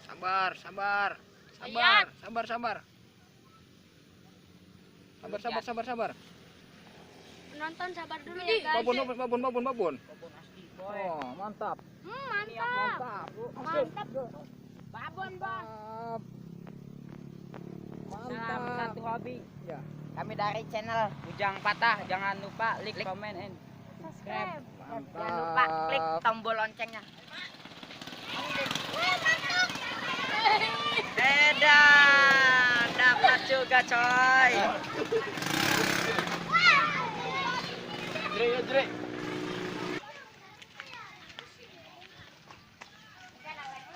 Sabar. Penonton sabar dulu ya guys. Babon. Oh, mantap. Mantap. Babon, Bang. Salam satu hobi. Ya. Kami dari channel Bujang Patah. Jangan lupa like, comment, and subscribe. Jangan lupa klik tombol loncengnya. Edan, dapat juga coy. Jre.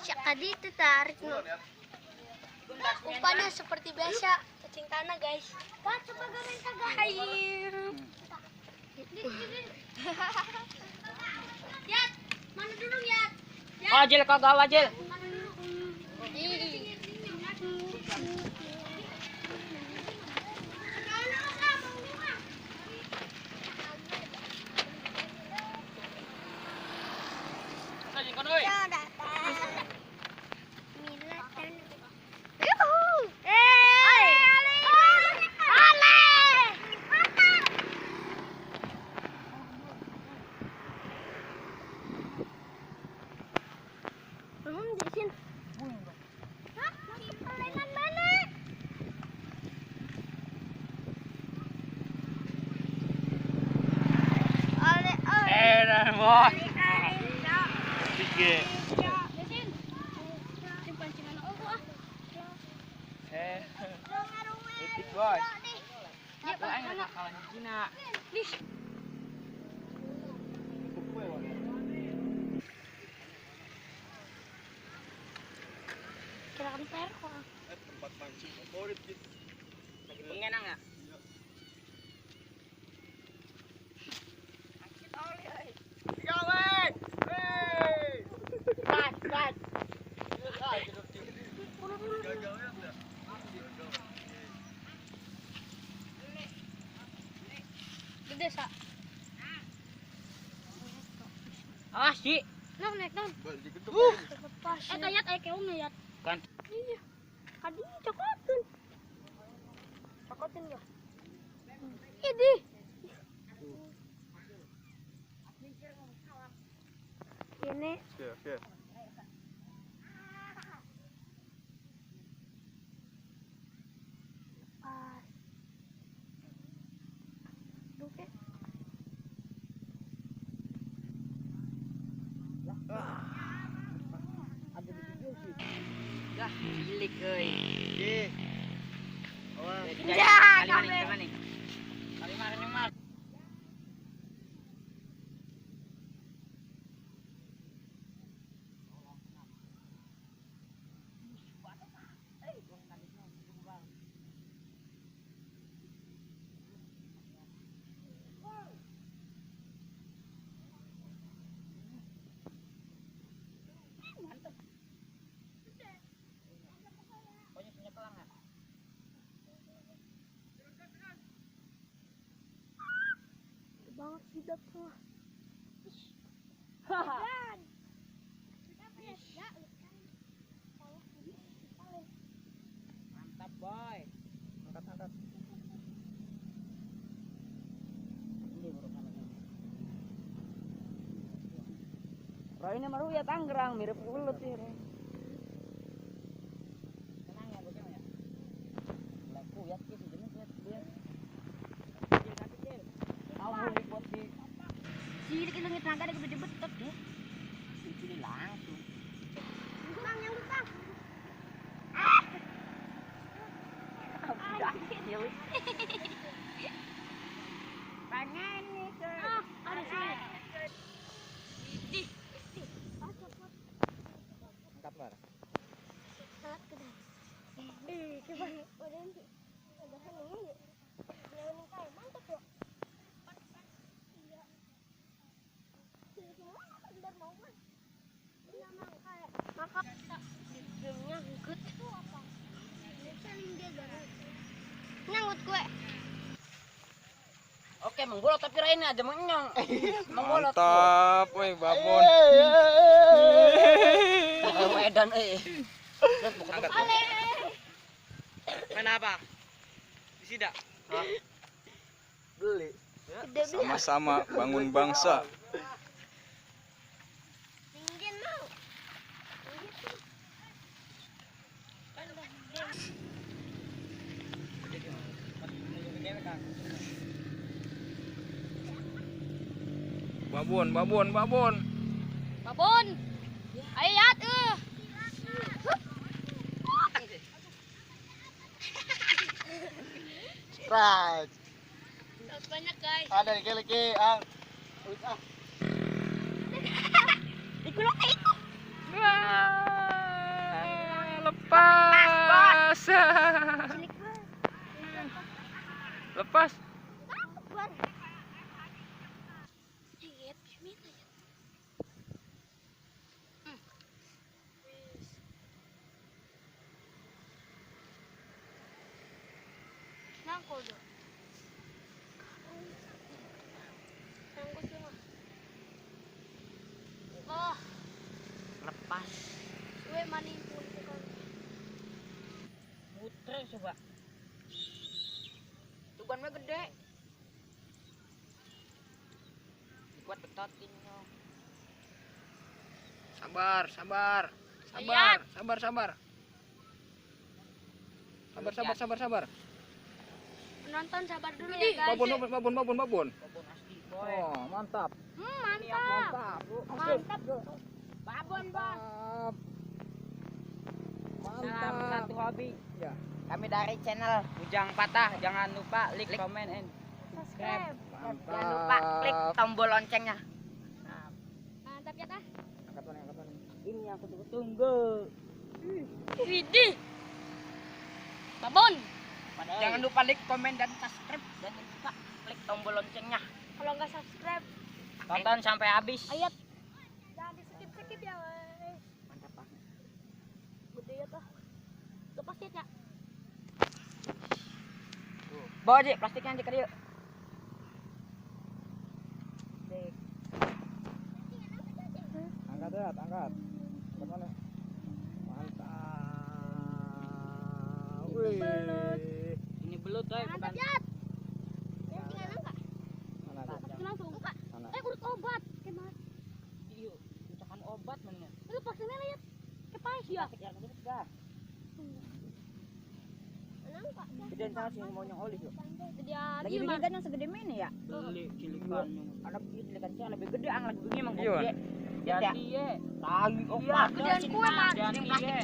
Siapa itu tarik no. Umpannya seperti biasa, cacing tanah guys. Coba goreng kagak air. Yat, mana dulu Yat? Wajil kagak wajil. Mana dulu? Edan bos. Tiga. Titik bos. Itu aing kawan Cina. Kirakan perko. Tempat mancing favorit gitu. Pengenang ya? Gede sa. Ah sih. Naik. Digetuk. Lepas. Kayak keong ya. Kan. Iya. Kadi cokotin. Cokotin ya. Ini. Ini. Oke. Pas. Duke. Ada di video sih. Dah, cilik euy. Oke. Awas. Kali mana nih? Kali mana nih, Mas? Pokoknya punya kelang ya? Banget sih tuh. Mantap, boy. Angkat. Ini maru ya Tangerang, mirip ulet sih. Tenang ya, bagaimana ya? Laku ya sih jenis ya dia. Kecil. Mau buat si Cilik itu ngit naga ada gede-gede betot deh. ini langsung. Yang utang. Udah kecil. Pengen nih ke. Ada sini. Angkat mar. Coba udah ini. Udah ini. Ya ini kayak mantap kok. Iya. Semua benar mau kan. Iya mang kayak maka filmnya ngikut apa? Saling dia garang. Nyangut gue. Oke, menggolok tapi Raina aja menyong. Menggolok. Mantap, woi babon. Edan Angkat. Ale. Main apa? Di sini dak? Beli. Gede bisa. Sama-sama bangun bangsa. Tinggi mau. Babon, babon, babon. Babon. Ayo yat. Right. Banyak guys. Ada di lagi ang. Ikulong na ito. Lepas. Cilik ba? Lepas. Buat. Higit, minta ya. Nangko do. Nangko semua. Oh, Lepas. gue maning pun kan. Muter coba. Tuban mah gede. Buat betotin yo. Sabar, sabar. Sabar, Ayat. sabar, sabar. Sabar, sabar, sabar, sabar. Penonton sabar dulu ya guys. Babon, babon, babon, babon, babon. Babon asli boy. Oh, mantap. Mantap. Mantap. Babon bang. Salam Mantap. satu hobi. Ya. Kami dari channel Bujang Patah. Jangan lupa like, comment, and Subscribe. jangan lupa klik tombol loncengnya. Mantap ya tah. Angkat mana, angkat mana. Ini yang aku tunggu. Widih. Babon. Jangan lupa like, comment, dan subscribe. Dan jangan lupa klik tombol loncengnya. Kalau nggak subscribe, Tonton sampai habis. ayat. Jangan di skip ya, weh. Mantap banget. Gede ya tah. Lepas ya, Cak. Bawa aja plastiknya aja ke dia. Angkat ya, angkat. Angkat mana? Mantap. Wih. Ini belut coy, Mantap, bukan. Jat. Yang tinggal nangka. Mana ada? Masukin langsung. Buka. Mana? Urut obat. Kemas. Iya, misalkan obat mana? Lu vaksinnya lihat. Kepais ya. Sakit yang gitu dah. Nangka. Gedean sana sih mau nyong oli yuk. Jadi Lagi begini kan yang segede mini ya? Beli cilikan. Anak cilikan sih yang lebih gede, ang lagi begini emang Iya. gede. Jadi ya. Tali Gedean kue mah. Jadi plastik